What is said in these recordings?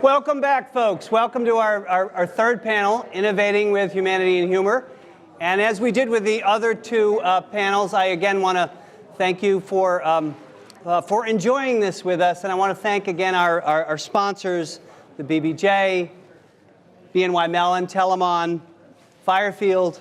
Welcome back, folks. Welcome to our third panel, Innovating with Humanity and Humor. And as we did with the other two panels, I again want to thank you for enjoying this with us. And I want to thank again our sponsors, the BBJ, BNY Mellon, Telamon, Firefield,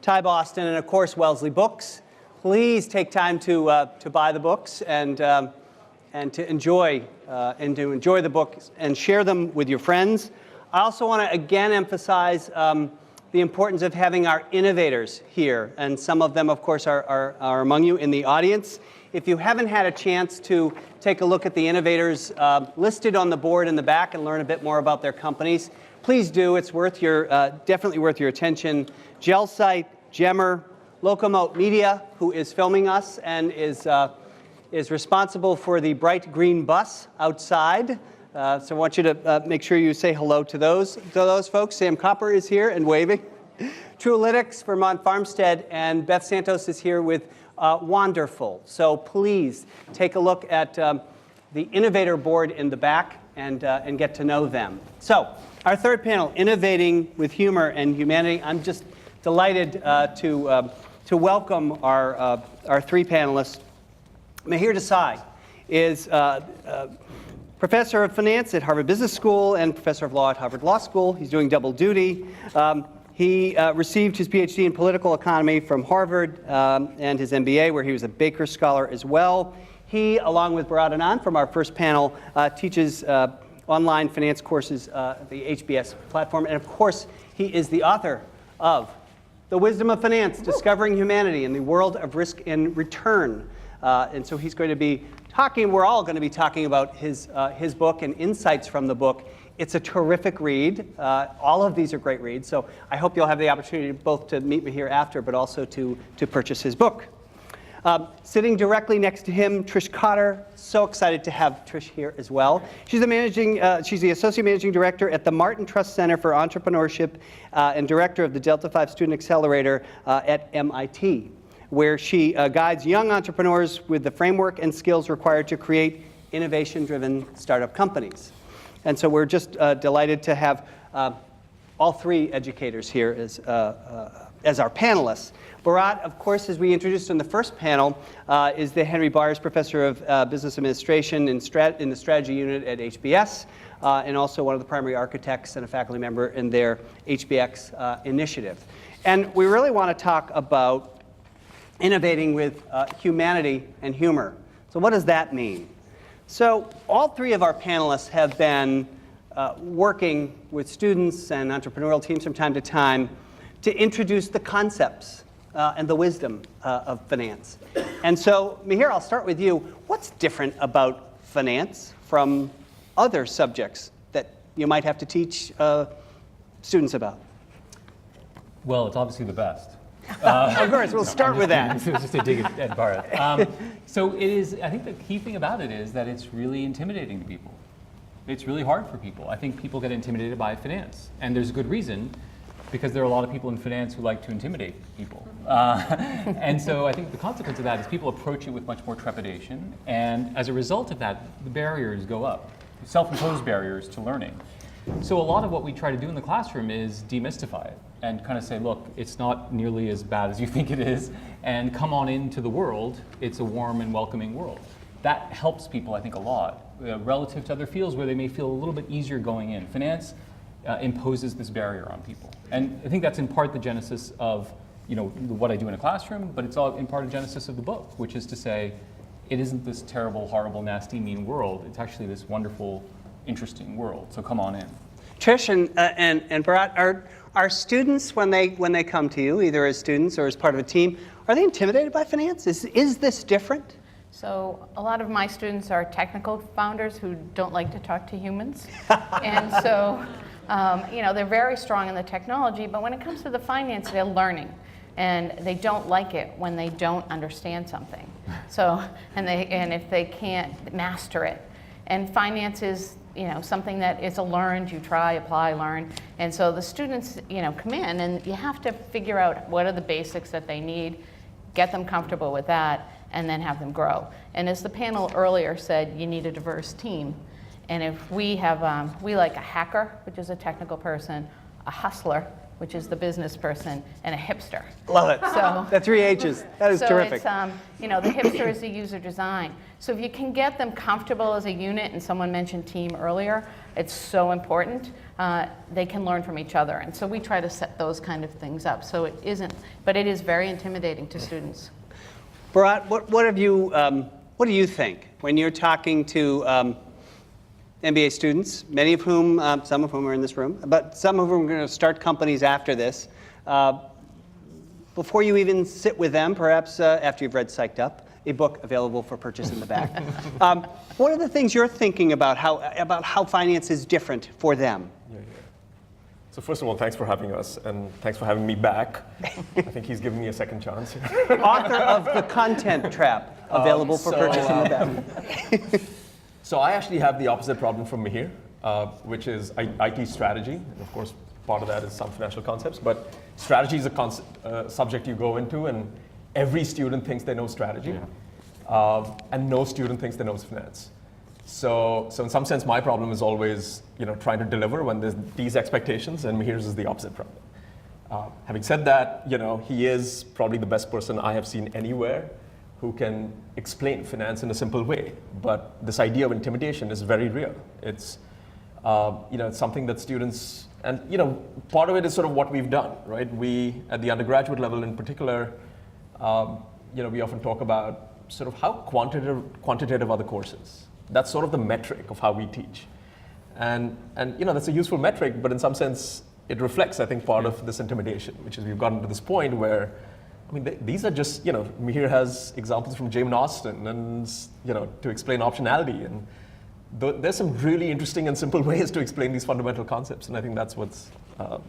Ty Boston, and of course Wellesley Books. Please take time to buy the books and to enjoy the books and share them with your friends. I also want to again emphasize the importance of having our innovators here, and some of them, of course, are among you in the audience. If you haven't had a chance to take a look at the innovators listed on the board in the back and learn a bit more about their companies, please do. It's worth definitely worth your attention. GelSite, Gemmer, Locomote Media, who is filming us and is responsible for the bright green bus outside. So I want you to make sure you say hello to those folks. Sam Copper is here and waving. Truelytics, Vermont Farmstead, and Beth Santos is here with Wonderful. So please take a look at the innovator board in the back and get to know them. So our third panel, Innovating with Humor and Humanity. I'm just delighted to welcome our three panelists. Mihir Desai is professor of finance at Harvard Business School and professor of law at Harvard Law School. He's doing double duty. He received his PhD in political economy from Harvard and his MBA, where he was a Baker Scholar as well. He, along with Bharat Anand from our first panel, teaches online finance courses at the HBS platform. And of course, he is the author of The Wisdom of Finance, Discovering Humanity in the World of Risk and Return. And so he's going to be talking, we're all going to be talking about his book and insights from the book. It's a terrific read. All of these are great reads. So I hope you'll have the opportunity both to meet me here after, but also to purchase his book. Sitting directly next to him, Trish Cotter. So excited to have Trish here as well. She's the Associate Managing Director at the Martin Trust Center for Entrepreneurship and Director of the Delta 5 Student Accelerator at M.I.T, where she guides young entrepreneurs with the framework and skills required to create innovation-driven startup companies. And so we're just delighted to have all three educators here as our panelists. Bharat, of course, as we introduced in the first panel, is the Henry Byers Professor of Business Administration in the Strategy Unit at HBS, and also one of the primary architects and a faculty member in their HBX initiative. And we really want to talk about innovating with humanity and humor. So what does that mean? So all three of our panelists have been working with students and entrepreneurial teams from time to time to introduce the concepts and the wisdom of finance. And so, Mihir, I'll start with you. What's different about finance from other subjects that you might have to teach students about? Well, it's obviously the best. Of course, we'll start with that. Just a dig at Bharat. So it is, I think the key thing about it is that it's really intimidating to people. It's really hard for people. I think people get intimidated by finance. And there's a good reason, because there are a lot of people in finance who like to intimidate people. And so I think the consequence of that is people approach it with much more trepidation. And as a result of that, the barriers go up, self-imposed barriers to learning. So a lot of what we try to do in the classroom is demystify it and kind of say, look, it's not nearly as bad as you think it is, and come on into the world. It's a warm and welcoming world. That helps people, I think, a lot, relative to other fields where they may feel a little bit easier going in. Finance imposes this barrier on people. And I think that's in part the genesis of what I do in a classroom, but it's all in part a genesis of the book, which is to say, it isn't this terrible, horrible, nasty, mean world. It's actually this wonderful, interesting world. So come on in. Trish and Bharat, are students, when they come to you, either as students or as part of a team, are they intimidated by finance? Is this different? So a lot of my students are technical founders who don't like to talk to humans. And so, they're very strong in the technology, but when it comes to the finance, they're learning. And they don't like it when they don't understand something. So, and if they can't master it. And finance is, something that is a learned, you try, apply, learn. And so the students, come in and you have to figure out what are the basics that they need, get them comfortable with that, and then have them grow. And as the panel earlier said, you need a diverse team. And if we have, we like a hacker, which is a technical person, a hustler, which is the business person, and a hipster. Love it. So The 3 H's. That is terrific. So it's, the hipster is the user design. So if you can get them comfortable as a unit, and someone mentioned team earlier, it's so important. They can learn from each other. And so we try to set those kind of things up. So it isn't, but it is very intimidating to students. Bharat, what do you think when you're talking to MBA students, many of whom, some of whom are in this room, but some of whom are going to start companies after this? Before you even sit with them, perhaps after you've read Psyched Up, a book available for purchase in the back. What are the things you're thinking about how finance is different for them? So first of all, thanks for having us, and thanks for having me back. I think he's giving me a second chance here. Author of The Content Trap, available for purchase in the back. So I actually have the opposite problem from Mihir, which is IT strategy. And of course, part of that is some financial concepts, but strategy is a subject you go into, and every student thinks they know strategy, and no student thinks they know finance. So in some sense, my problem is always trying to deliver when there's these expectations, and Mihir's is the opposite problem. Having said that, he is probably the best person I have seen anywhere who can explain finance in a simple way. But this idea of intimidation is very real. It's it's something that students, and part of it is sort of what we've done, right? We, at the undergraduate level in particular, we often talk about sort of how quantitative are the courses. That's sort of the metric of how we teach. And that's a useful metric, but in some sense, it reflects, I think, part of this intimidation, which is we've gotten to this point where, these are just, Mihir has examples from Jane Austen and, to explain optionality. And there's some really interesting and simple ways to explain these fundamental concepts. And I think that's what's So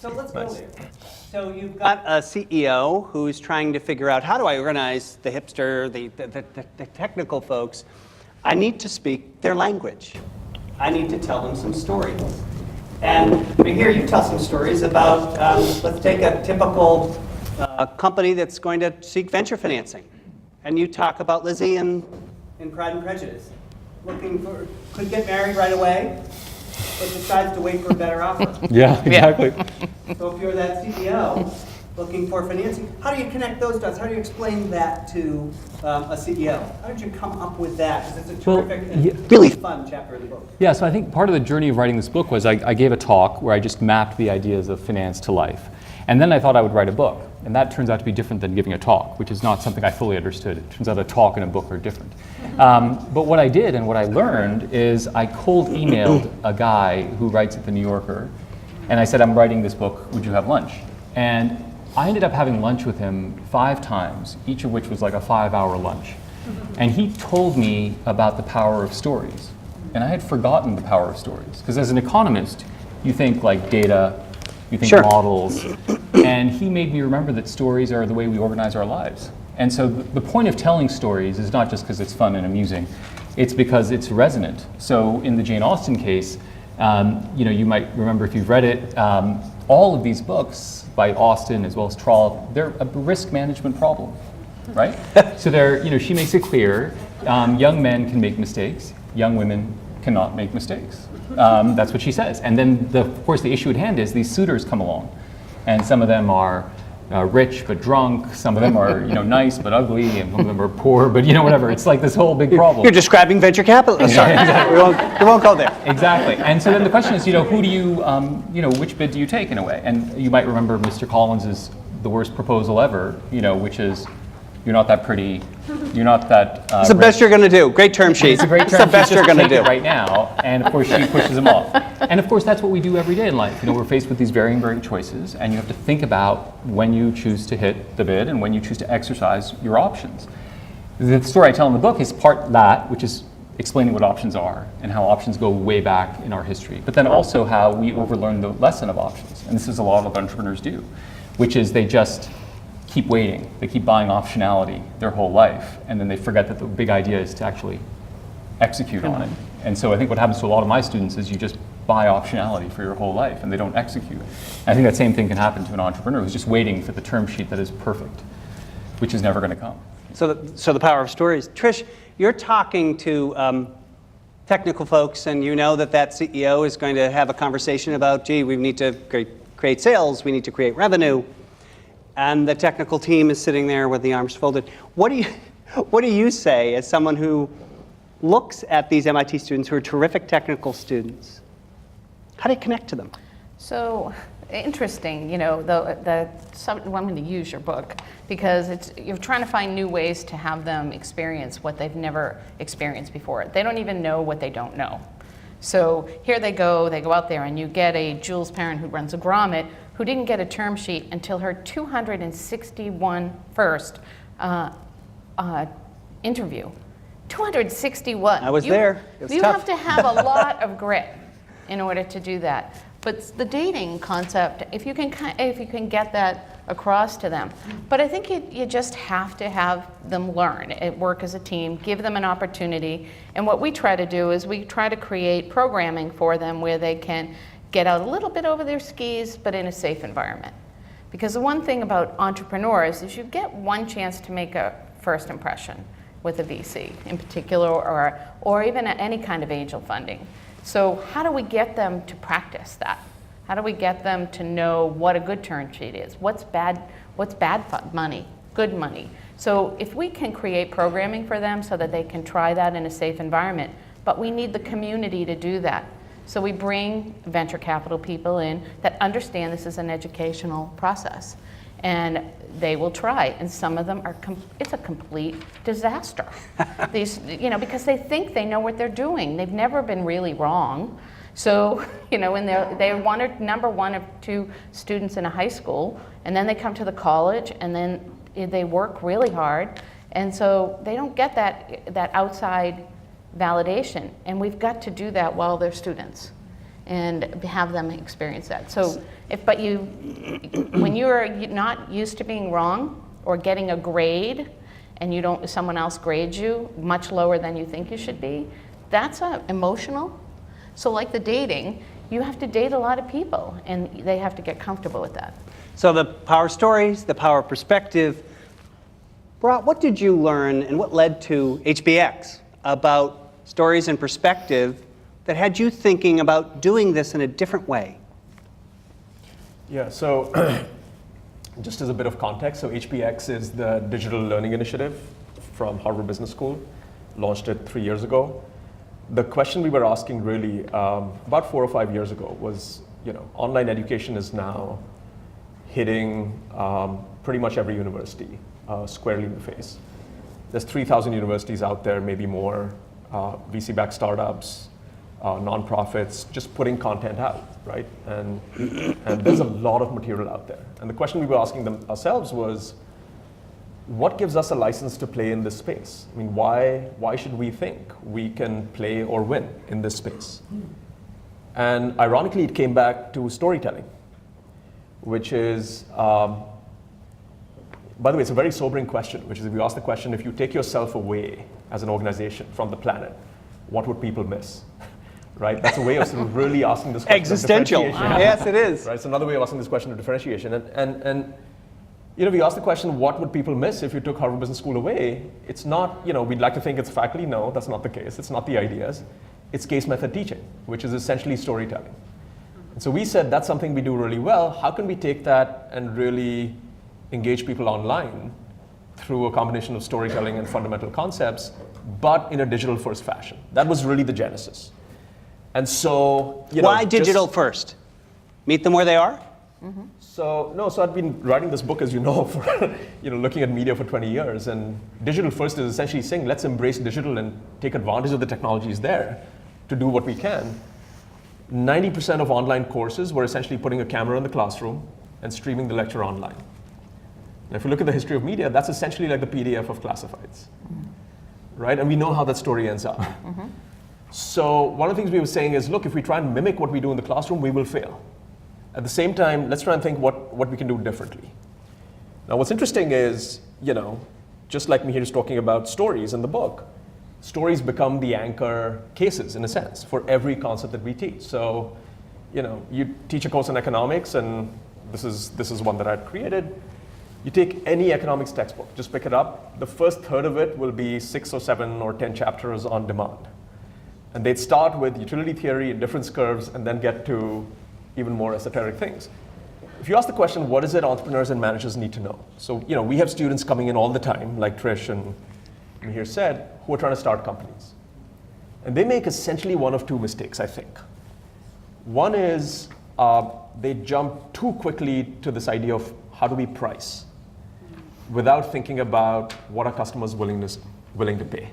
let's nice. go there. So you've got a CEO who's trying to figure out, how do I organize the hipster, the technical folks? I need to speak their language. I need to tell them some stories. And Mihir, you tell some stories about, let's take a typical company that's going to seek venture financing. And you talk about Lizzie in Pride and Prejudice. Could get married right away, but decides to wait for a better offer. Yeah, exactly. So if you're that CEO looking for financing, how do you connect those dots? How do you explain that to a CEO? How did you come up with that? Because it's a terrific and really fun chapter of the book. Yeah, so I think part of the journey of writing this book was I gave a talk where I just mapped the ideas of finance to life. And then I thought I would write a book. And that turns out to be different than giving a talk, which is not something I fully understood. It turns out a talk and a book are different. But what I did and what I learned is I cold emailed a guy who writes at The New Yorker. And I said, I'm writing this book, would you have lunch? And I ended up having lunch with him 5 times, each of which was like a 5-hour lunch. And he told me about the power of stories. And I had forgotten the power of stories. Because as an economist, you think like data, you think models, and he made me remember that stories are the way we organize our lives. And so the point of telling stories is not just because it's fun and amusing, it's because it's resonant. So in the Jane Austen case, you might remember if you've read it, all of these books by Austen as well as Trollope, they're a risk management problem, right? So she makes it clear, young men can make mistakes, young women cannot make mistakes. That's what she says. And then, of course, the issue at hand is these suitors come along. And some of them are rich but drunk. Some of them are nice but ugly. And some of them are poor but whatever. It's like this whole big problem. You're describing venture capital. Sorry, exactly. we won't go there. Exactly. And so then the question is, who do you, which bid do you take in a way? And you might remember Mr. Collins' the worst proposal ever, which is, you're not that pretty, you're not that It's the best you're going to do. Great term sheet. It's a great term sheet. It's the best you're going to do. Right now, and of course she pushes them off. And of course that's what we do every day in life. We're faced with these varying choices, and you have to think about when you choose to hit the bid and when you choose to exercise your options. The story I tell in the book is part that, which is explaining what options are and how options go way back in our history, but then also how we overlearn the lesson of options. And this is a lot of entrepreneurs do, which is they just keep waiting. They keep buying optionality their whole life, and then they forget that the big idea is to actually execute on it. And so I think what happens to a lot of my students is you just buy optionality for your whole life, and they don't execute. And I think that same thing can happen to an entrepreneur who's just waiting for the term sheet that is perfect, which is never going to come. So the power of stories. Trish, you're talking to technical folks, and you know that that CEO is going to have a conversation about, gee, we need to create sales, we need to create revenue, and the technical team is sitting there with the arms folded. What do you say as someone who looks at these MIT students who are terrific technical students? How do you connect to them? So interesting, you know, I'm going to use your book because you're trying to find new ways to have them experience what they've never experienced before. They don't even know what they don't know. So here they go out there, and you get a Jules parent who runs a grommet who didn't get a term sheet until her 261 first interview. 261. I was there. It was you tough. have to have a lot of grit in order to do that. But the dating concept, if you can get that across to them. But I think you just have to have them learn, work as a team, give them an opportunity. And what we try to do is we try to create programming for them where they can get out a little bit over their skis, but in a safe environment. Because the one thing about entrepreneurs is you get one chance to make a first impression with a VC in particular, or even any kind of angel funding. So how do we get them to practice that? How do we get them to know what a good term sheet is? What's bad money, good money? So if we can create programming for them so that they can try that in a safe environment, but we need the community to do that. So we bring venture capital people in that understand this is an educational process. And they will try, and some of them it's a complete disaster. These, because they think they know what they're doing. They've never been really wrong. So, when they're number one of two students in a high school, and then they come to the college, and then they work really hard, and so they don't get that outside validation. And we've got to do that while they're students, and have them experience that. So, when you're not used to being wrong or getting a grade, and someone else grades you much lower than you think you should be, that's emotional. So, like the dating, you have to date a lot of people, and they have to get comfortable with that. So the power stories, the power perspective. Bharat, what did you learn, and what led to HBX about stories and perspective that had you thinking about doing this in a different way? Yeah, so just as a bit of context, so HBX is the digital learning initiative from Harvard Business School, launched it 3 years ago. The question we were asking really about 4 or 5 years ago was, online education is now hitting pretty much every university squarely in the face. There's 3,000 universities out there, maybe more, VC-backed startups, nonprofits, just putting content out, right? And there's a lot of material out there. And the question we were asking ourselves was, what gives us a license to play in this space? I mean, why should we think we can play or win in this space? And ironically, it came back to storytelling, which is, by the way, it's a very sobering question, which is if you ask the question, if you take yourself away as an organization from the planet, what would people miss? Right? That's a way of sort of really asking this question. Existential. Yes, it is. Right? It's another way of asking this question of differentiation. And if you ask the question, what would people miss if you took Harvard Business School away? It's not, we'd like to think it's faculty. No, that's not the case. It's not the ideas. It's case method teaching, which is essentially storytelling. And so we said that's something we do really well. How can we take that and really engage people online through a combination of storytelling and fundamental concepts, but in a digital first fashion? That was really the genesis. And so, why digital first? Meet them where they are? Mm-hmm. So I've been writing this book, as you know, for looking at media for 20 years, and digital first is essentially saying let's embrace digital and take advantage of the technologies there to do what we can. 90% of online courses were essentially putting a camera in the classroom and streaming the lecture online. Now, if you look at the history of media, that's essentially like the PDF of classifieds, right? And we know how that story ends up. Mm-hmm. So one of the things we were saying is, look, if we try and mimic what we do in the classroom, we will fail. At the same time, let's try and think what we can do differently. Now, what's interesting is, just like Mihir is talking about stories in the book, stories become the anchor cases, in a sense, for every concept that we teach. So, you teach a course in economics, and this is one that I'd created. You take any economics textbook, just pick it up. The first third of it will be 6 or 7 or 10 chapters on demand. And they'd start with utility theory and difference curves and then get to even more esoteric things. If you ask the question, what is it entrepreneurs and managers need to know? So, we have students coming in all the time, like Trish and Mihir said, who are trying to start companies. And they make essentially one of two mistakes, I think. One is they jump too quickly to this idea of how do we price without thinking about what are customers willing to pay,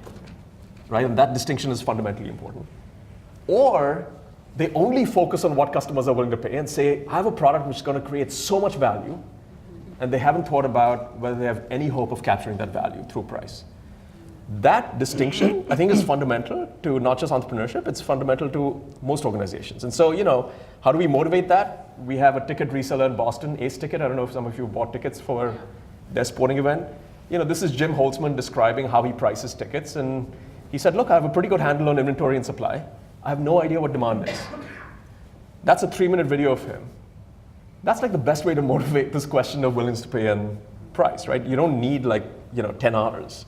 right? And that distinction is fundamentally important. Or they only focus on what customers are willing to pay and say, I have a product which is going to create so much value, and they haven't thought about whether they have any hope of capturing that value through price. That distinction, I think, is fundamental to not just entrepreneurship, it's fundamental to most organizations. And so, how do we motivate that? We have a ticket reseller in Boston, Ace Ticket. I don't know if some of you bought tickets for their sporting event. This is Jim Holtzman describing how he prices tickets. And he said, look, I have a pretty good handle on inventory and supply. I have no idea what demand is. That's a 3-minute video of him. That's like the best way to motivate this question of willingness to pay and price, right? You don't need 10 hours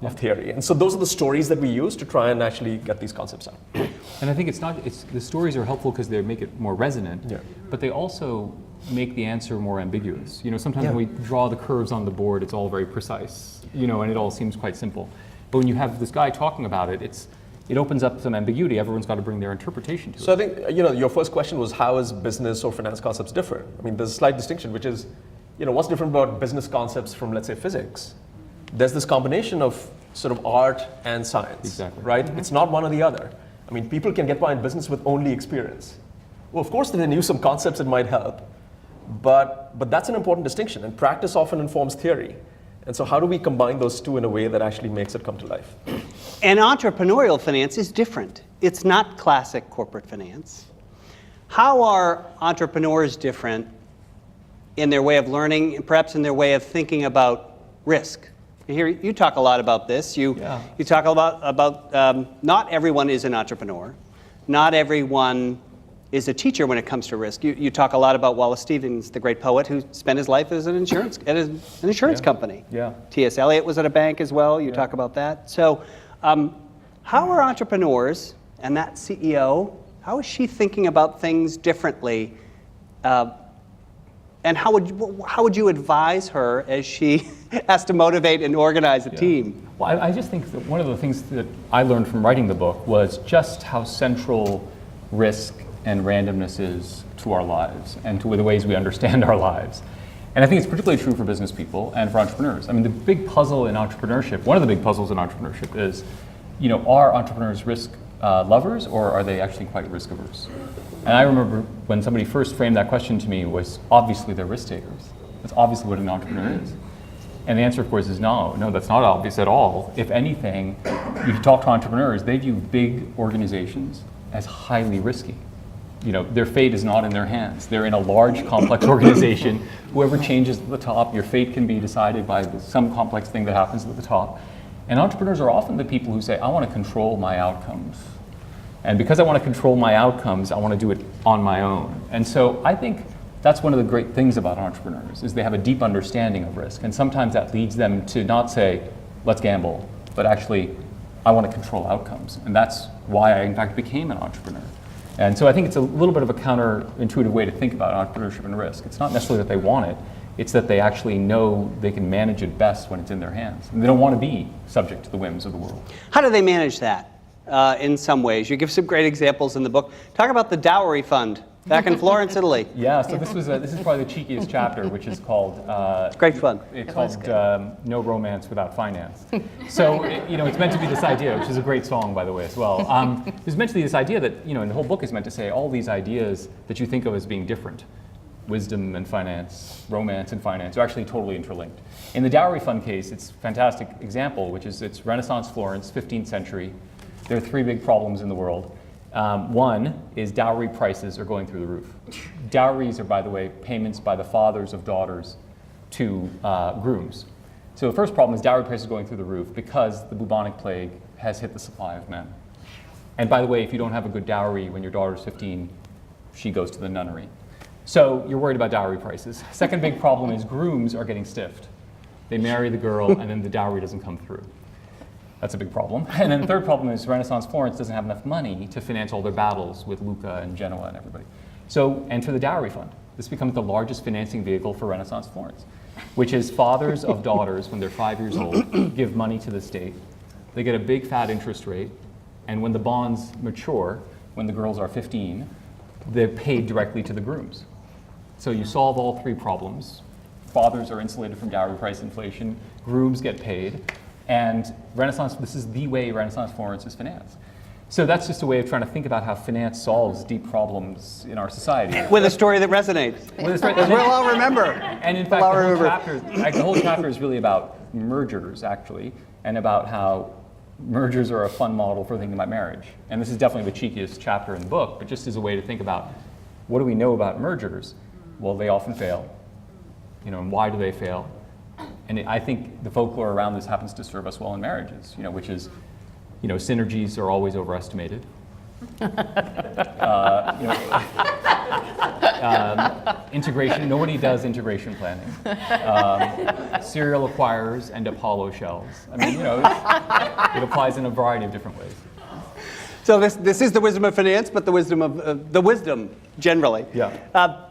of theory. And so those are the stories that we use to try and actually get these concepts out. And I think the stories are helpful because they make it more resonant, but they also make the answer more ambiguous. Sometimes when we draw the curves on the board, it's all very precise, and it all seems quite simple. But when you have this guy talking about it, it opens up some ambiguity. Everyone's got to bring their interpretation to it. So I think, your first question was how is business or finance concepts different? I mean, there's a slight distinction, which is, what's different about business concepts from, let's say, physics? There's this combination of sort of art and science, exactly. Right? Mm-hmm. It's not one or the other. I mean, people can get by in business with only experience. Well, of course, they knew some concepts that might help, but that's an important distinction, and practice often informs theory. And so how do we combine those two in a way that actually makes it come to life? And entrepreneurial finance is different. It's not classic corporate finance. How are entrepreneurs different in their way of learning, and perhaps in their way of thinking about risk? Here, you talk a lot about this. You talk about not everyone is an entrepreneur. Not everyone is a teacher when it comes to risk. You talk a lot about Wallace Stevens, the great poet who spent his life as an insurance company. Yeah. T.S. Eliot was at a bank as well. You talk about that. So how are entrepreneurs and that CEO, how is she thinking about things differently? And how would you advise her as she has to motivate and organize a team? Well, I just think that one of the things that I learned from writing the book was just how central risk and randomness is to our lives and to the ways we understand our lives. And I think it's particularly true for business people and for entrepreneurs. I mean, the big puzzle in entrepreneurship, one of the big puzzles in entrepreneurship is, are entrepreneurs risk lovers, or are they actually quite risk averse? And I remember when somebody first framed that question to me was obviously they're risk takers. That's obviously what an entrepreneur is. And the answer, of course, is no, that's not obvious at all. If anything, you talk to entrepreneurs, they view big organizations as highly risky. Their fate is not in their hands. They're in a large, complex organization. Whoever changes at the top, your fate can be decided by some complex thing that happens at the top. And entrepreneurs are often the people who say, I want to control my outcomes. And because I want to control my outcomes, I want to do it on my own. And so I think that's one of the great things about entrepreneurs, is they have a deep understanding of risk. And sometimes that leads them to not say, let's gamble, but actually, I want to control outcomes. And that's why I, in fact, became an entrepreneur. And so I think it's a little bit of a counterintuitive way to think about entrepreneurship and risk. It's not necessarily that they want it, it's that they actually know they can manage it best when it's in their hands. And they don't want to be subject to the whims of the world. How do they manage that in some ways? You give some great examples in the book. Talk about the dowry fund back in Florence, Italy. Yeah, so this is probably the cheekiest chapter, which is called... it's great fun. It's called No Romance Without Finance. So, it's meant to be this idea, which is a great song, by the way, as well. It's meant to be this idea that, and the whole book is meant to say all these ideas that you think of as being different, wisdom and finance, romance and finance, are actually totally interlinked. In the dowry fund case, it's a fantastic example, which is it's Renaissance Florence, 15th century. There are 3 big problems in the world. One is dowry prices are going through the roof. Dowries are, by the way, payments by the fathers of daughters to grooms. So the first problem is dowry prices going through the roof because the bubonic plague has hit the supply of men. And by the way, if you don't have a good dowry when your daughter's 15, she goes to the nunnery. So you're worried about dowry prices. Second big problem is grooms are getting stiffed. They marry the girl and then the dowry doesn't come through. That's a big problem. And then the third problem is Renaissance Florence doesn't have enough money to finance all their battles with Lucca and Genoa and everybody. So enter the dowry fund. This becomes the largest financing vehicle for Renaissance Florence, which is fathers of daughters when they're 5 years old give money to the state. They get a big fat interest rate, and when the bonds mature, when the girls are 15, they're paid directly to the grooms. So you solve all three problems. Fathers are insulated from dowry price inflation, grooms get paid, and this is the way Renaissance Florence is financed. So that's just a way of trying to think about how finance solves deep problems in our society. With a story that resonates. We'll all remember. And in fact, the whole chapter is really about mergers, actually, and about how mergers are a fun model for thinking about marriage. And this is definitely the cheekiest chapter in the book, but just as a way to think about what do we know about mergers? Well, they often fail. And why do they fail? And I think the folklore around this happens to serve us well in marriages, which is, synergies are always overestimated. Integration, nobody does integration planning. Serial acquirers and Apollo shells. I mean, it applies in a variety of different ways. So this is the wisdom of finance, but the wisdom of the wisdom generally. Yeah.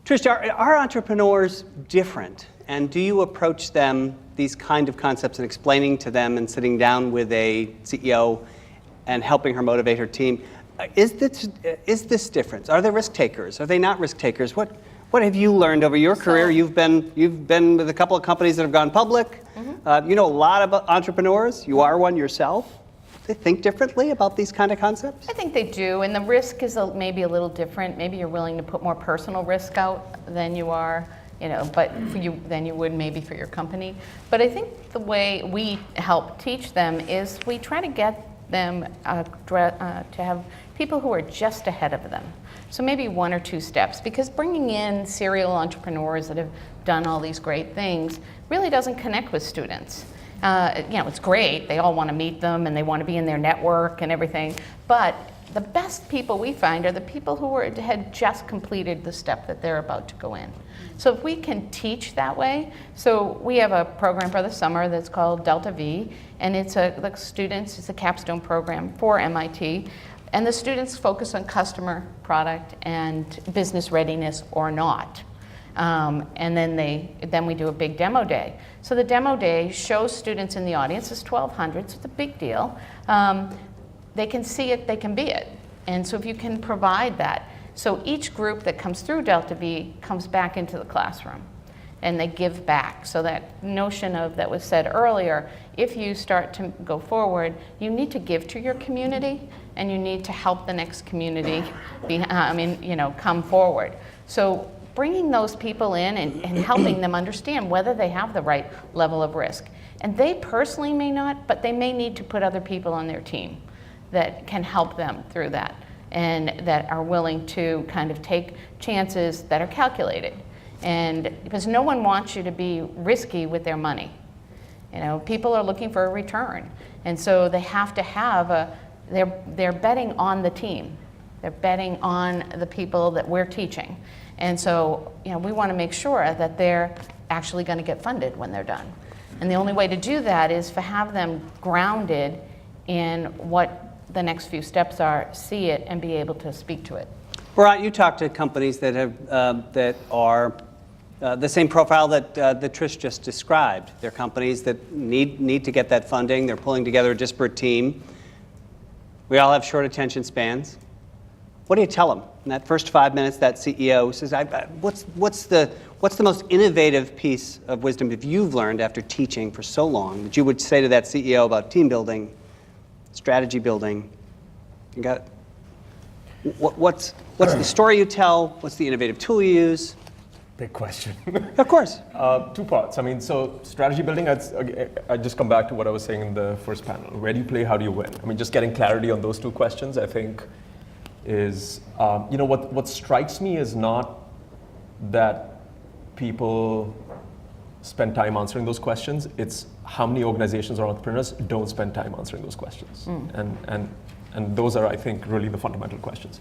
Trish, are entrepreneurs different? And do you approach them, these kind of concepts, and explaining to them and sitting down with a CEO and helping her motivate her team? Is this different? Are they risk takers? Are they not risk takers? What have you learned over your career? You've been with a couple of companies that have gone public. Mm-hmm. You know a lot about entrepreneurs. You are one yourself. They think differently about these kind of concepts? I think they do, and the risk is maybe a little different. Maybe you're willing to put more personal risk out than you are, than you would maybe for your company. But I think the way we help teach them is we try to get them to have people who are just ahead of them. So maybe 1 or 2 steps, because bringing in serial entrepreneurs that have done all these great things really doesn't connect with students. It's great. They all want to meet them and they want to be in their network and everything. But the best people we find are the people who had just completed the step that they're about to go in. So if we can teach that way, so we have a program for the summer that's called Delta V, and it's a capstone program for M.I.T. And the students focus on customer, product, and business readiness or not. And then we do a big demo day. So the demo day shows students in the audience, it's 1,200, so it's a big deal. They can see it, they can be it. And so if you can provide that, so each group that comes through Delta V comes back into the classroom and they give back. So that notion of that was said earlier, if you start to go forward, you need to give to your community and you need to help the next community come forward. So bringing those people in and helping them understand whether they have the right level of risk. And they personally may not, but they may need to put other people on their team that can help them through that and that are willing to kind of take chances that are calculated. And because no one wants you to be risky with their money. People are looking for a return. And so they have to have they're betting on the team. They're betting on the people that we're teaching. And so, we want to make sure that they're actually going to get funded when they're done. And the only way to do that is to have them grounded in what the next few steps are, see it, and be able to speak to it. Bharat, you talk to companies that are the same profile that Trish just described. They're companies that need to get that funding. They're pulling together a disparate team. We all have short attention spans. What do you tell them? In that first 5 minutes, that CEO says, what's the most innovative piece of wisdom that you've learned after teaching for so long that you would say to that CEO about team building, strategy building? You got what's the story you tell? What's the innovative tool you use? Big question. Of course. 2 parts. So strategy building, I just come back to what I was saying in the first panel. Where do you play? How do you win? Just getting clarity on those 2 questions, I think, is, what strikes me is not that people spend time answering those questions. It's how many organizations or entrepreneurs don't spend time answering those questions. And those are, I think, really the fundamental questions.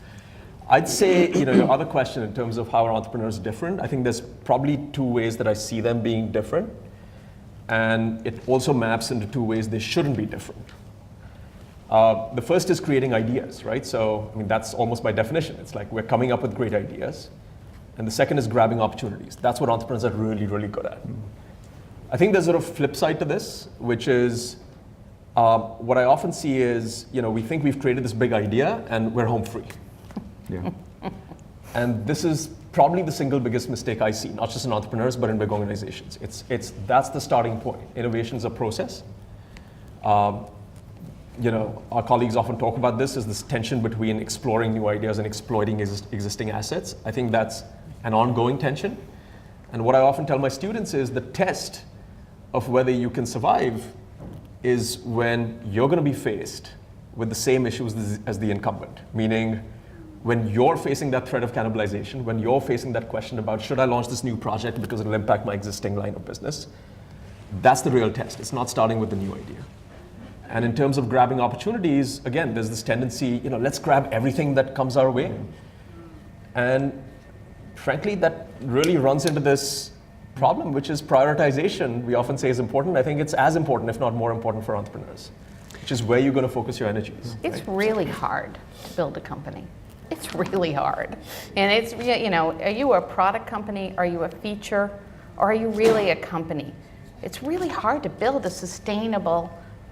I'd say, your other question in terms of how are entrepreneurs different, I think there's probably 2 ways that I see them being different. And it also maps into two ways they shouldn't be different. The first is creating ideas, right? So, I mean, that's almost by definition. It's like we're coming up with great ideas. And the second is grabbing opportunities. That's what entrepreneurs are really, really good at. I think there's a sort of flip side to this, which is what I often see is, we think we've created this big idea and we're home free. Yeah. And this is probably the single biggest mistake I see, not just in entrepreneurs, but in big organizations. That's the starting point. Innovation is a process. Our colleagues often talk about this as this tension between exploring new ideas and exploiting existing assets. I think that's an ongoing tension. And what I often tell my students is the test of whether you can survive is when you're going to be faced with the same issues as the incumbent, meaning when you're facing that threat of cannibalization, when you're facing that question about should I launch this new project because it'll impact my existing line of business, that's the real test. It's not starting with the new idea. And in terms of grabbing opportunities, again, there's this tendency, let's grab everything that comes our way. And frankly, that really runs into this problem, which is prioritization. We often say is important. I think it's as important, if not more important, for entrepreneurs, which is where you're going to focus your energies. It's really hard to build a company. It's really hard. And it's, are you a product company? Are you a feature? Or are you really a company? It's really hard to build a sustainable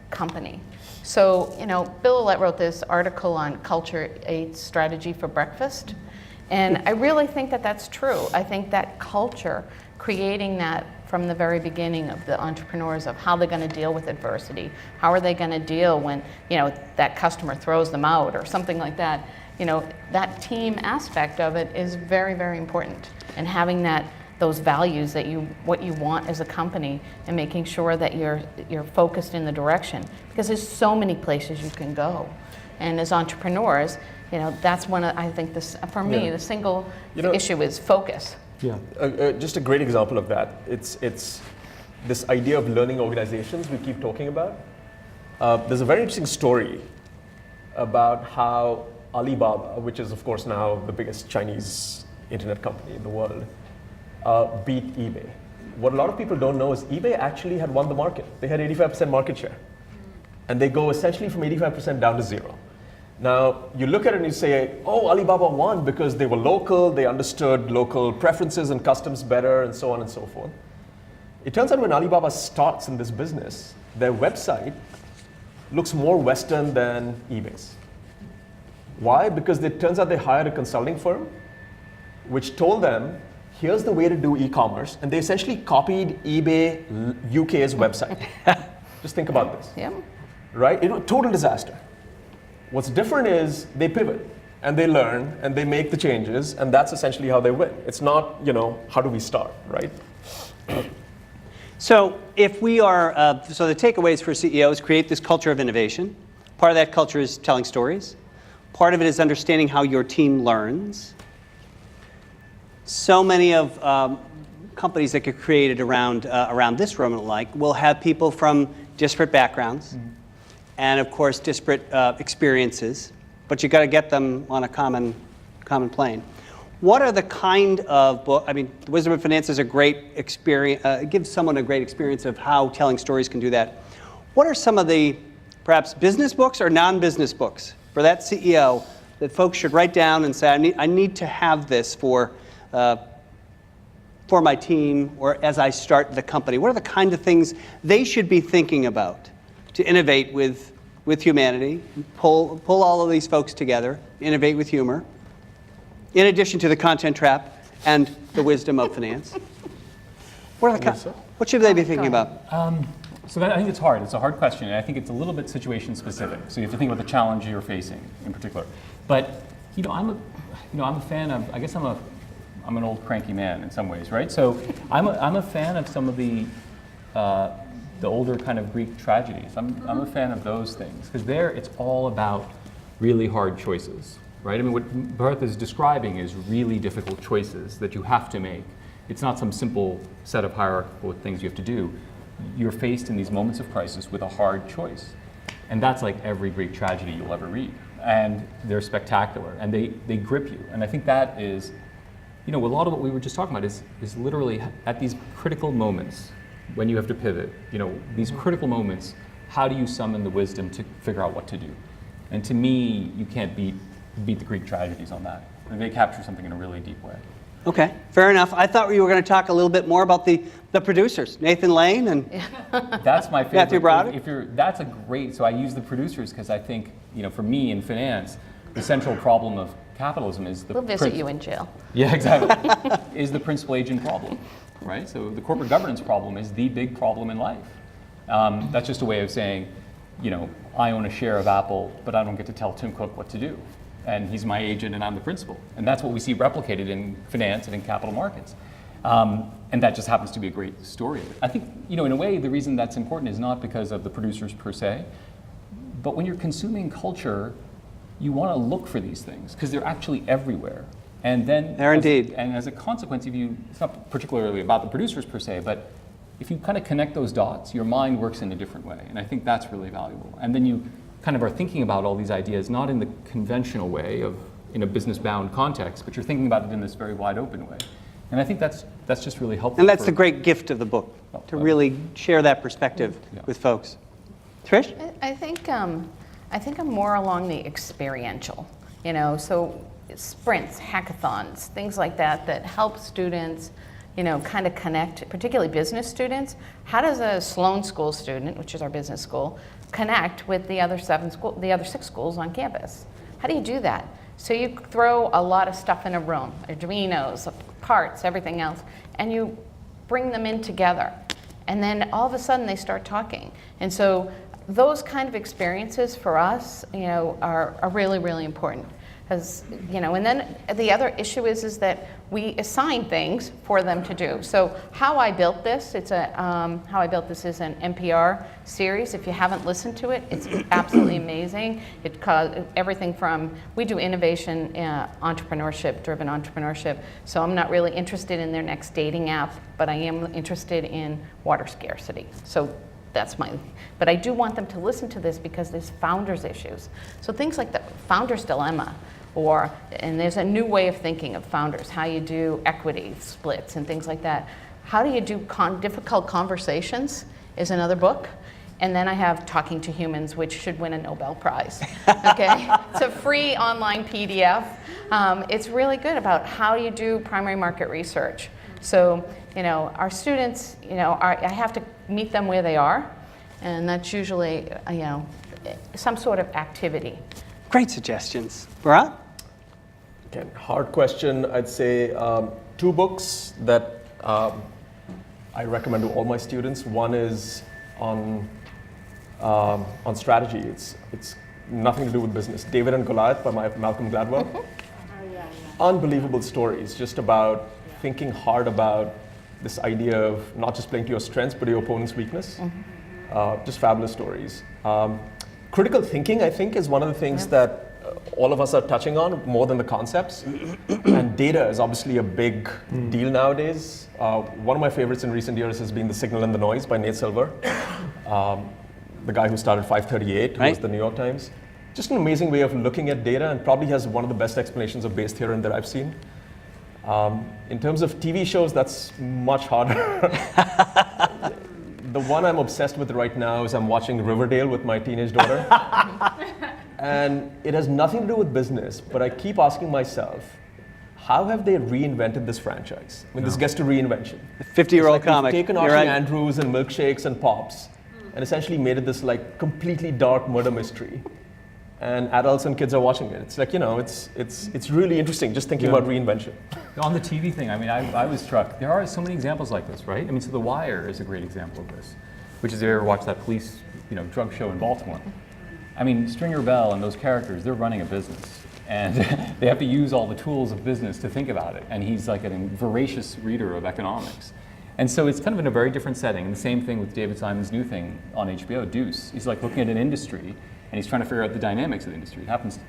company. So, Bill wrote this article on Culture Ate Strategy for Breakfast. And I really think that that's true. I think that culture, creating that from the very beginning of the entrepreneurs of how they're going to deal with adversity, how are they going to deal when, that customer throws them out or something like that. That team aspect of it is very, very important. And having those values what you want as a company and making sure that you're focused in the direction, because there's so many places you can go. And as entrepreneurs, that's one of, I think for me, the single issue is focus. Yeah. Just a great example of that. It's this idea of learning organizations we keep talking about. There's a very interesting story about how Alibaba, which is of course now the biggest Chinese internet company in the world, beat eBay. What a lot of people don't know is eBay actually had won the market. They had 85% market share. And they go essentially from 85% down to 0. Now, you look at it and you say, oh, Alibaba won because they were local, they understood local preferences and customs better, and so on and so forth. It turns out when Alibaba starts in this business, their website looks more Western than eBay's. Why? Because it turns out they hired a consulting firm which told them, here's the way to do e-commerce, and they essentially copied eBay UK's website. Just think about this. Yeah. Right? It was a total disaster. What's different is they pivot and they learn and they make the changes, and that's essentially how they win. It's not, how do we start, right? So if we are, so the takeaways for CEOs, create this culture of innovation. Part of that culture is telling stories. Part of it is understanding how your team learns. So many of companies that get created around this room and like will have people from disparate backgrounds. Mm-hmm. And of course, disparate experiences, but you got to get them on a common plane. What are the kind of book? I mean, The Wisdom of Finance is a great experience. Gives someone a great experience of how telling stories can do that. What are some of the perhaps business books or non-business books for that CEO that folks should write down and say, I need to have this for my team or as I start the company? What are the kind of things they should be thinking about to innovate with humanity, pull all of these folks together, innovate with humor, in addition to the content trap and the wisdom of finance? What should they be thinking about? I think it's hard. It's a hard question, and I think it's a little bit situation specific. So you have to think about the challenge you're facing in particular. But I'm a fan of. I guess I'm an old cranky man in some ways, right? So I'm a fan of some of the older kind of Greek tragedies. I'm a fan of those things because there it's all about really hard choices, right? I mean, what Bharat is describing is really difficult choices that you have to make. It's not some simple set of hierarchical things you have to do. You're faced in these moments of crisis with a hard choice. And that's like every Greek tragedy you'll ever read. And they're spectacular, and they grip you. And I think that is, a lot of what we were just talking about is literally at these critical moments when you have to pivot, these critical moments, how do you summon the wisdom to figure out what to do? And to me, you can't beat the Greek tragedies on that. And they capture something in a really deep way. Okay, fair enough. I thought you were going to talk a little bit more about the producers, Nathan Lane and That's my favorite. Matthew Broderick? That's a great, so I use the producers because I think, for me in finance, the central problem of capitalism is We'll visit you in jail. Yeah, exactly. Is the principal agent problem, right? So the corporate governance problem is the big problem in life. That's just a way of saying, I own a share of Apple, but I don't get to tell Tim Cook what to do. And he's my agent and I'm the principal. And that's what we see replicated in finance and in capital markets. And that just happens to be a great story. I think, in a way, the reason that's important is not because of the producers per se, but when you're consuming culture, you want to look for these things because they're actually everywhere. And then, indeed. And as a consequence, it's not particularly about the producers per se, but if you kind of connect those dots, your mind works in a different way. And I think that's really valuable. And then you kind of are thinking about all these ideas, not in the conventional way of in a business-bound context, but you're thinking about it in this very wide open way. And I think that's just really helpful. And that's the great gift of the book, to really share that perspective with folks. Trish? I think I'm more along the experiential, so sprints, hackathons, things like that help students, kind of connect, particularly business students. How does a Sloan School student, which is our business school, connect with the other 6 schools on campus? How do you do that? So you throw a lot of stuff in a room, Arduinos, parts, everything else, and you bring them in together. And then all of a sudden they start talking. And so those kind of experiences for us, are really, really important. Because, and then the other issue is that we assign things for them to do. So How I Built This, How I Built This is an NPR series. If you haven't listened to it, it's absolutely amazing. It caused everything from, we do innovation, driven entrepreneurship. So I'm not really interested in their next dating app, but I am interested in water scarcity. So but I do want them to listen to this because there's founders issues. So things like the founder's dilemma, and there's a new way of thinking of founders, how you do equity splits and things like that. How do you do difficult conversations is another book. And then I have Talking to Humans, which should win a Nobel Prize. Okay, it's a free online PDF. It's really good about how you do primary market research. So, our students, I have to meet them where they are, and that's usually, some sort of activity. Great suggestions. Bharat? Again, hard question. I'd say 2 books that I recommend to all my students. One is on strategy. It's nothing to do with business. David and Goliath by Malcolm Gladwell. Unbelievable stories, just about thinking hard about this idea of not just playing to your strengths, but your opponent's weakness. Just fabulous stories. Critical thinking, I think, is one of the things that all of us are touching on more than the concepts. And data is obviously a big deal nowadays. One of my favorites in recent years has been The Signal and the Noise by Nate Silver, the guy who started 538, who was the New York Times. Just an amazing way of looking at data, and probably has one of the best explanations of Bayes' theorem that I've seen. In terms of TV shows, that's much harder. The one I'm obsessed with right now is I'm watching Riverdale with my teenage daughter. And it has nothing to do with business, but I keep asking myself, how have they reinvented this franchise? I mean, this gets to reinvention. The 50-year-old comic. They've taken Archie Andrews and milkshakes and pops and essentially made it this completely dark murder mystery. And adults and kids are watching it. It's it's really interesting just thinking about reinvention. On the TV thing, I was struck. There are so many examples like this, right? So The Wire is a great example of this, which is if you ever watched that police, drug show in Baltimore. Stringer Bell and those characters, they're running a business. And they have to use all the tools of business to think about it. And he's like a voracious reader of economics. And so it's kind of in a very different setting. And the same thing with David Simon's new thing on HBO, Deuce. He's looking at an industry, and he's trying to figure out the dynamics of the industry. It happens,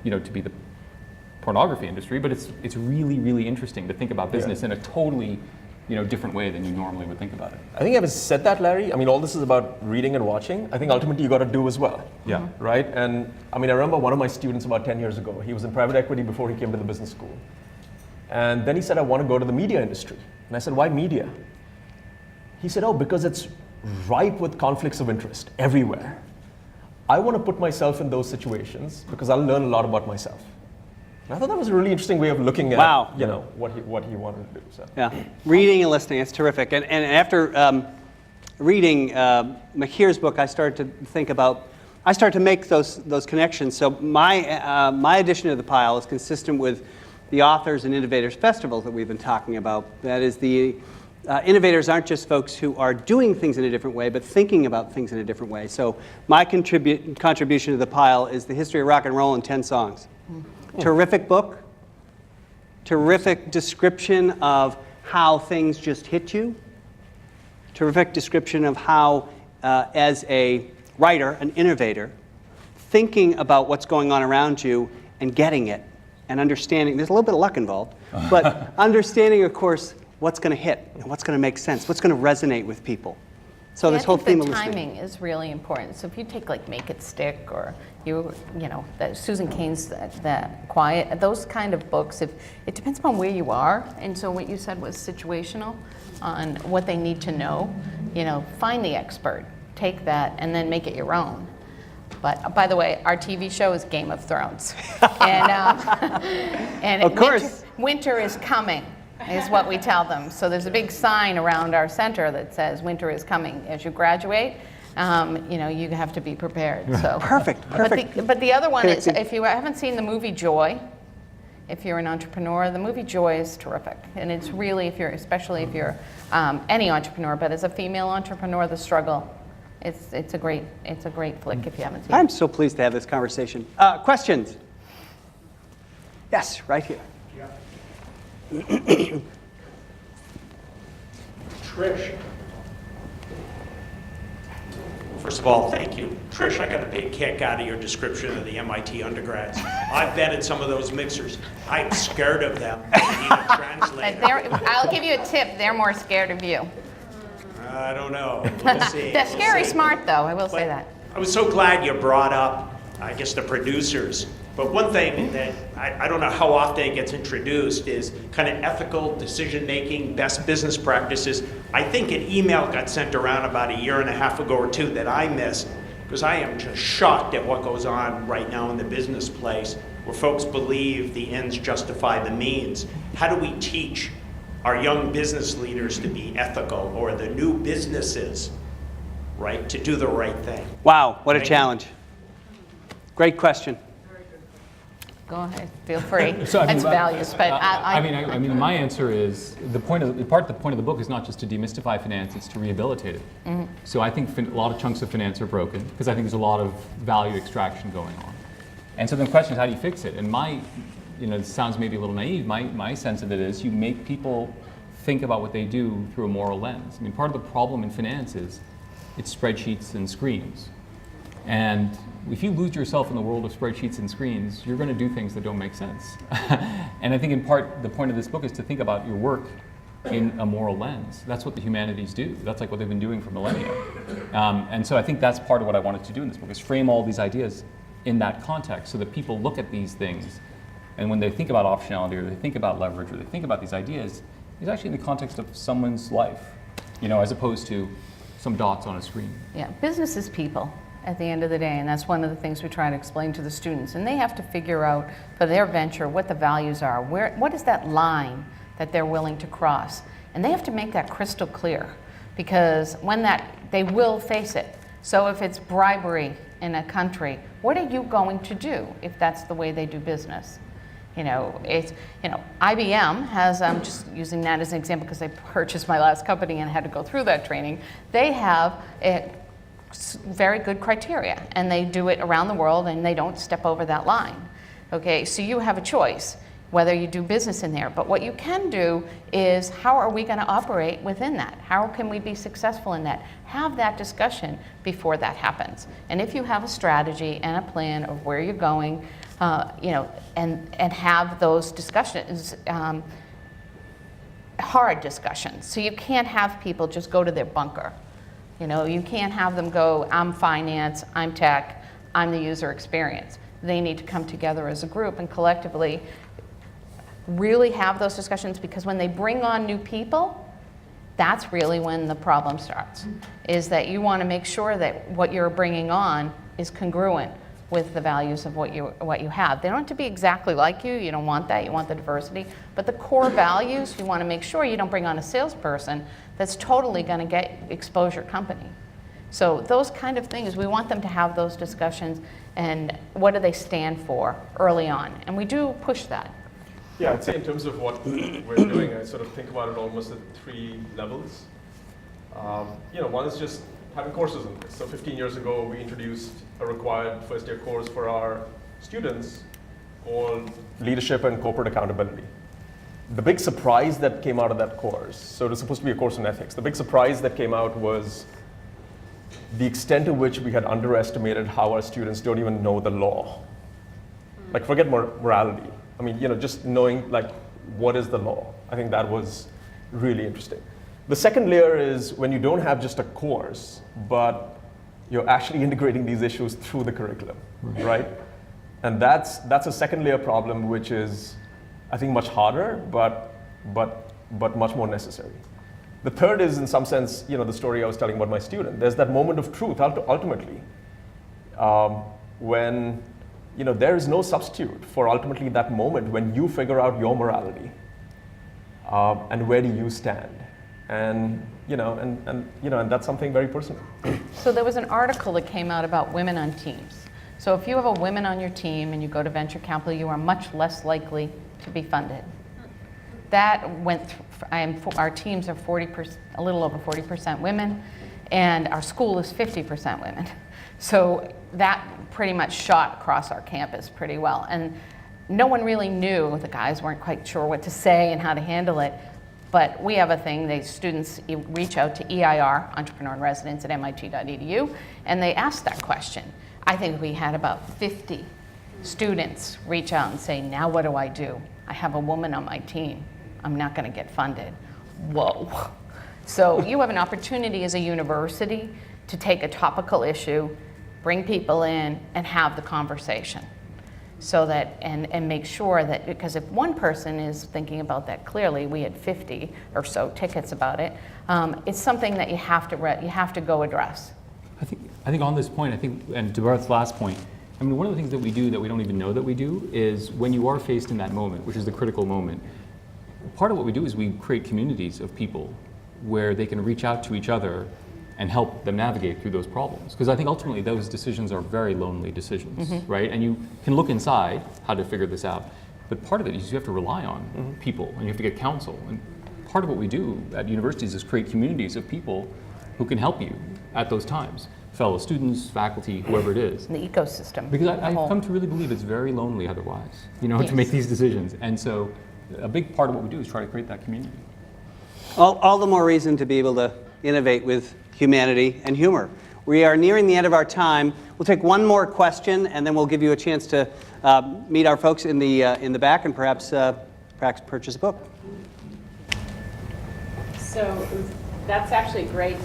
to be the pornography industry, but it's really, really interesting to think about business in a totally, different way than you normally would think about it. I think having said that, Larry, all this is about reading and watching. I think ultimately you got to do as well. Yeah. Right? And I remember one of my students about 10 years ago, he was in private equity before he came to the business school. And then he said, I want to go to the media industry. And I said, why media? He said, oh, because it's ripe with conflicts of interest everywhere. I want to put myself in those situations because I'll learn a lot about myself. And I thought that was a really interesting way of looking at Wow. what he wanted to do. So. Yeah, reading and listening, it's terrific. And after reading Mihir's book, I started to make those connections. So my addition to the pile is consistent with the Authors and Innovators Festival that we've been talking about. That is, the innovators aren't just folks who are doing things in a different way, but thinking about things in a different way. So my contribution to the pile is The History of Rock and Roll in 10 Songs. Terrific book, terrific description of how things just hit you, terrific description of how, as a writer, an innovator, thinking about what's going on around you and getting it and understanding. There's a little bit of luck involved, but understanding, of course, what's going to hit and what's going to make sense, what's going to resonate with people. So this whole theme of the listening. timing is really important. So if you take like Make It Stick or that Susan Cain's that Quiet, those kind of books, if it depends upon where you are. And so what you said was situational on what they need to know. Find the expert, take that, and then make it your own. But by the way, our TV show is Game of Thrones, and Of course. winter is coming. Is what we tell them. So there's a big sign around our center that says winter is coming. As you graduate, you have to be prepared. So Perfect. But the other one is, if you haven't seen the movie Joy, if you're an entrepreneur, the movie Joy is terrific. And it's really, especially if you're any entrepreneur, but as a female entrepreneur, the struggle, it's a great flick if you haven't seen it. I'm so pleased to have this conversation. Questions? Yes, right here. Trish. First of all, thank you. Trish, I got a big kick out of your description of the MIT undergrads. I've been in some of those mixers. I'm scared of them. I need a translator. I'll give you a tip. They're more scared of you. I don't know. We'll see. They're We'll scary see. smart, though. I will say But that. I was so glad you brought up, I guess, the producers. But one thing that I don't know how often it gets introduced is kind of ethical decision-making, best business practices. I think an email got sent around about a year and a half ago or two that I missed, because I am just shocked at what goes on right now in the business place, where folks believe the ends justify the means. How do we teach our young business leaders to be ethical, or the new businesses, right, to do the right thing? Wow, what a Thank you. challenge. Great question. Go ahead, feel free. So, That's values, but I mean, my answer is the point of the book is not just to demystify finance; it's to rehabilitate it. Mm-hmm. So I think a lot of chunks of finance are broken because I think there's a lot of value extraction going on. And so the question is, how do you fix it? And it sounds maybe a little naive. My sense of it is you make people think about what they do through a moral lens. I mean, part of the problem in finance is it's spreadsheets and screens. And if you lose yourself in the world of spreadsheets and screens, you're going to do things that don't make sense. And I think in part, the point of this book is to think about your work in a moral lens. That's what the humanities do. That's like what they've been doing for millennia. And so I think that's part of what I wanted to do in this book, is frame all these ideas in that context so that people look at these things, and when they think about optionality or they think about leverage or they think about these ideas, it's actually in the context of someone's life, as opposed to some dots on a screen. Yeah, business is people at the end of the day, and that's one of the things we try to explain to the students. And they have to figure out for their venture what the values are, what is that line that they're willing to cross. And they have to make that crystal clear, because they will face it. So if it's bribery in a country, what are you going to do if that's the way they do business? IBM has, I'm just using that as an example because I purchased my last company and had to go through that training. They have very good criteria, and they do it around the world, and they don't step over that line. Okay, so you have a choice whether you do business in there. But what you can do is, how are we going to operate within that? How can we be successful in that? Have that discussion before that happens. And if you have a strategy and a plan of where you're going, and have those discussions, hard discussions. So you can't have people just go to their bunker. You can't have them go, I'm finance, I'm tech, I'm the user experience. They need to come together as a group and collectively really have those discussions, because when they bring on new people, that's really when the problem starts, is that you want to make sure that what you're bringing on is congruent with the values of what you have. They don't have to be exactly like you. You don't want that. You want the diversity. But the core values, you want to make sure you don't bring on a salesperson that's totally going to get exposure company. So those kind of things, we want them to have those discussions, and what do they stand for early on. And we do push that. Yeah, I'd say in terms of what we're doing, I sort of think about it almost at 3 levels. One is just having courses in this. So 15 years ago, we introduced a required first-year course for our students called Leadership and Corporate Accountability. The big surprise that came out of that course, so it was supposed to be a course on ethics, the big surprise that came out was the extent to which we had underestimated how our students don't even know the law. Like, forget morality. I mean, just knowing, like, what is the law? I think that was really interesting. The second layer is when you don't have just a course, but you're actually integrating these issues through the curriculum, right? And that's a second layer problem, which is, I think, much harder, but much more necessary. The third is, in some sense, the story I was telling about my student. There's that moment of truth, ultimately, when there is no substitute for ultimately that moment when you figure out your morality and where do you stand, and that's something very personal. So there was an article that came out about women on teams. So if you have a woman on your team and you go to venture capital, you are much less likely to be funded. That went through, our teams are 40%, a little over 40% women, and our school is 50% women. So that pretty much shot across our campus pretty well. And no one really knew, the guys weren't quite sure what to say and how to handle it. But we have a thing, students reach out to EIR, Entrepreneur in Residence at MIT.edu, and they ask that question. I think we had about 50 students reach out and say, now what do I do? I have a woman on my team. I'm not going to get funded. Whoa. So you have an opportunity as a university to take a topical issue, bring people in, and have the conversation. So that, and make sure that, because if one person is thinking about that clearly, we had 50 or so tickets about it, it's something that you have to go address. I think on this point, and to Bharat's last point, one of the things that we do that we don't even know that we do is when you are faced in that moment, which is the critical moment, part of what we do is we create communities of people where they can reach out to each other and help them navigate through those problems. Because I think ultimately those decisions are very lonely decisions, right? And you can look inside how to figure this out, but part of it is you have to rely on people and you have to get counsel. And part of what we do at universities is create communities of people who can help you at those times. Fellow students, faculty, whoever it is. The ecosystem. Because I've come to really believe it's very lonely otherwise, to make these decisions. And so a big part of what we do is try to create that community. All the more reason to be able to innovate with humanity and humor. We are nearing the end of our time. We'll take one more question, and then we'll give you a chance to meet our folks in the back, and perhaps purchase a book. So that's actually a great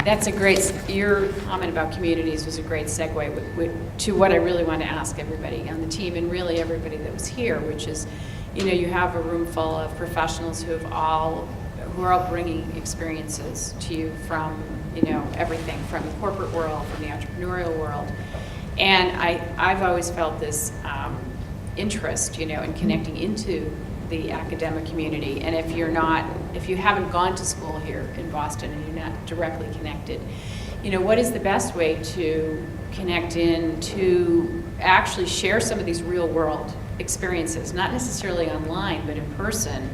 That's a great, your comment about communities was a great segue to what I really want to ask everybody on the team, and really everybody that was here, which is, you have a room full of professionals who are all bringing experiences to you from, everything from the corporate world, from the entrepreneurial world. And I've always felt this interest, in connecting into the academic community. And if you haven't gone to school here in Boston and you're not directly connected, what is the best way to connect in to actually share some of these real world experiences, not necessarily online, but in person,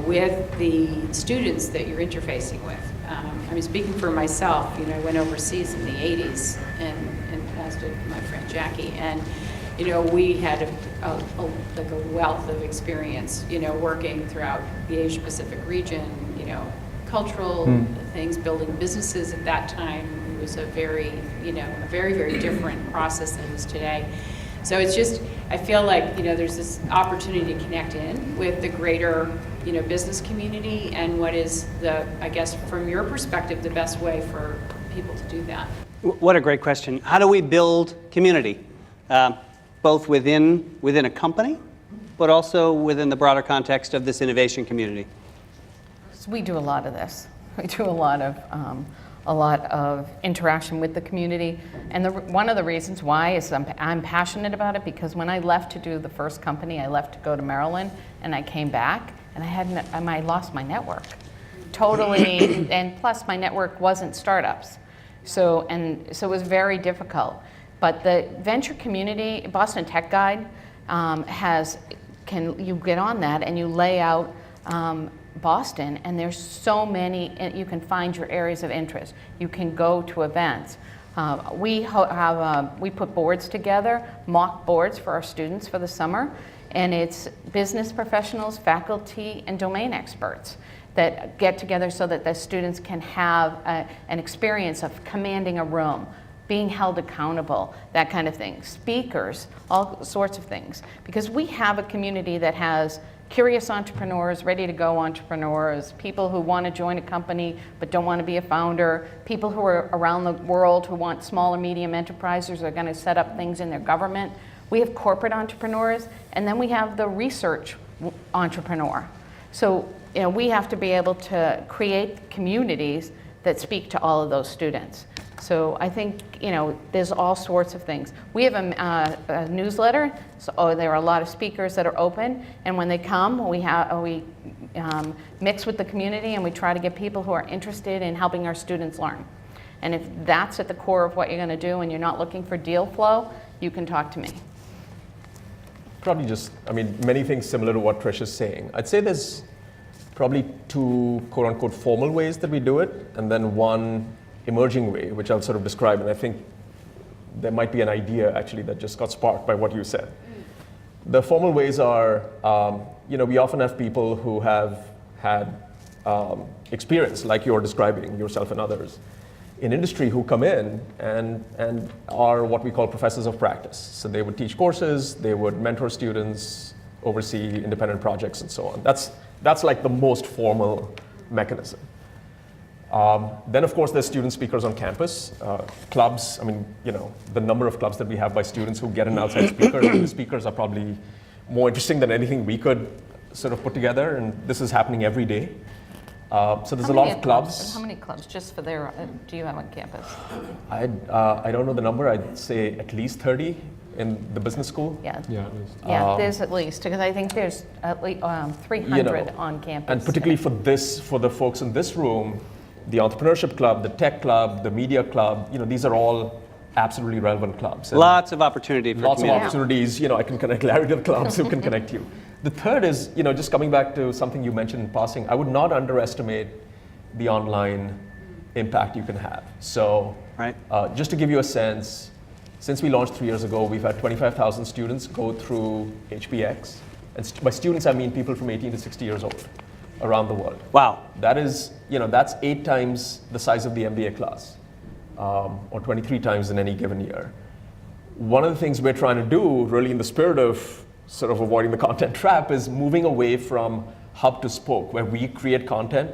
with the students that you're interfacing with. Speaking for myself, I went overseas in the 80s, and as did my friend Jackie, and we had a wealth of experience, working throughout the Asia Pacific region, cultural things, building businesses at that time. It was a very, very different process than it is today. So it's just, I feel like, there's this opportunity to connect in with the greater, business community, and what is I guess, from your perspective, the best way for people to do that. What a great question. How do we build community? Both within a company, but also within the broader context of this innovation community? So we do a lot of this. We do a lot of interaction with the community, and one of the reasons why is I'm passionate about it, because when I left to do the first company, I left to go to Maryland, and I came back, and I lost my network totally, and plus my network wasn't startups, so it was very difficult. But the venture community, Boston Tech Guide, you get on that and you lay out Boston, and there's so many, and you can find your areas of interest. You can go to events. We put boards together, mock boards for our students for the summer, and it's business professionals, faculty, and domain experts that get together so that the students can have an experience of commanding a room, being held accountable, that kind of thing. Speakers, all sorts of things. Because we have a community that has curious entrepreneurs, ready to go entrepreneurs, people who want to join a company but don't want to be a founder, people who are around the world who want small or medium enterprises who are going to set up things in their government. We have corporate entrepreneurs, and then we have the research entrepreneur. So we have to be able to create communities that speak to all of those students. So I think there's all sorts of things. We have a newsletter. So there are a lot of speakers that are open, and when they come, we mix with the community, and we try to get people who are interested in helping our students learn. And if that's at the core of what you're going to do, and you're not looking for deal flow, you can talk to me. Probably many things similar to what Trish is saying. I'd say there's probably two quote-unquote formal ways that we do it, and then one emerging way, which I'll sort of describe, and I think there might be an idea actually that just got sparked by what you said. The formal ways are, we often have people who have had experience, like you're describing yourself and others, in industry who come in and are what we call professors of practice. So they would teach courses, they would mentor students, oversee independent projects, and so on. That's like the most formal mechanism. Then, of course, there's student speakers on campus, clubs. The number of clubs that we have by students who get an outside speaker, and the speakers are probably more interesting than anything we could sort of put together, and this is happening every day. So there's a lot of clubs. How many clubs, just for do you have on campus? I don't know the number. I'd say at least 30 in the business school. Yeah, Yeah, at least. yeah, there's at least, because I think there's at least 300 on campus. And particularly for the folks in this room, the Entrepreneurship Club, the Tech Club, the Media Club, these are all absolutely relevant clubs. And Lots of opportunity for lots of community. opportunities. I can connect Larry to the clubs who can connect you. The third is, just coming back to something you mentioned in passing, I would not underestimate the online impact you can have. So Right. Just to give you a sense, since we launched 3 years ago, we've had 25,000 students go through HBX. And by students, I mean people from 18 to 60 years old around the world. Wow. That is, that's 8 times the size of the MBA class, or 23 times in any given year. One of the things we're trying to do, really in the spirit of sort of avoiding the content trap, is moving away from hub to spoke, where we create content,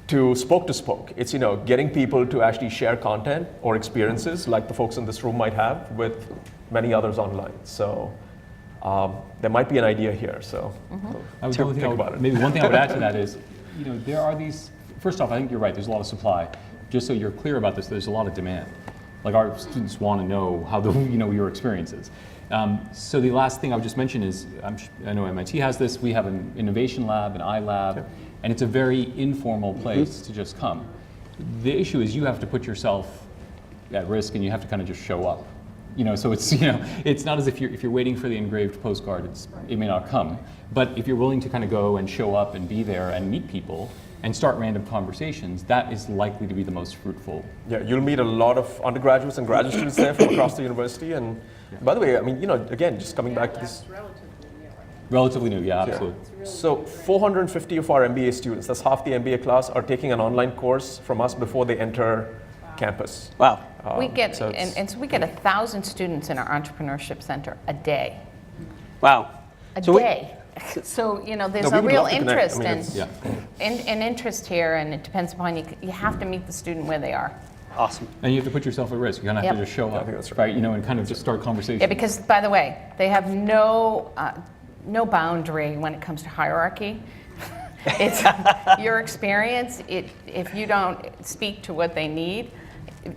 to spoke. It's, getting people to actually share content or experiences like the folks in this room might have with many others online. So there might be an idea here. So think about it. Maybe one thing I would add to that is, there are these, first off, I think you're right, there's a lot of supply. Just so you're clear about this, there's a lot of demand. Like our students want to know how your experience is. So the last thing I would just mention is, I know MIT has this, we have an innovation lab, an iLab, and it's a very informal place to just come. The issue is you have to put yourself at risk and you have to kind of just show up. So it's, it's not as if you're waiting for the engraved postcard, it may not come. But if you're willing to kind of go and show up and be there and meet people and start random conversations, that is likely to be the most fruitful. Yeah, you'll meet a lot of undergraduates and graduate students there from across the university. And by the way, again, just coming back to this. Relatively new, yeah, absolutely. So 450 of our MBA students, that's half the MBA class, are taking an online course from us before they enter campus. Wow. We get, so we get 1,000 students in our entrepreneurship center a day. Wow. A So we- day. So, there's we a would real love to connect. interest Yeah. interest here, and it depends upon you have to meet the student where they are. Awesome. And you have to put yourself at risk. You're gonna have to just show up, I think that's right? And kind of just start conversations. Yeah, because by the way, they have no no boundary when it comes to hierarchy. It's your experience. If you don't speak to what they need,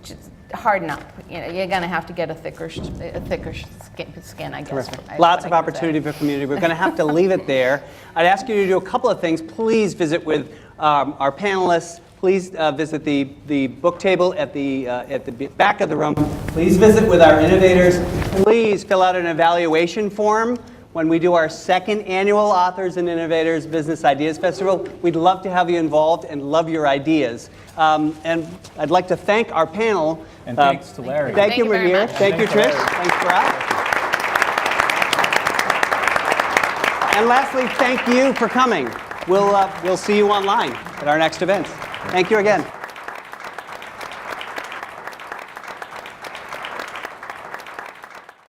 just harden up. You know, you're going to have to get a thicker skin, I guess. Lots of opportunity for community. We're going to have to leave it there. I'd ask you to do a couple of things. Please visit with our panelists. Please visit the book table at the back of the room. Please visit with our innovators. Please fill out an evaluation form when we do our second annual Authors and Innovators Business Ideas Festival. We'd love to have you involved and love your ideas. And I'd like to thank our panel. And thanks to Larry. Thank you, very Mihir. much. Thank you, Trish. Thanks, Bharat. And lastly, thank you for coming. We'll see you online at our next event. Thank you again.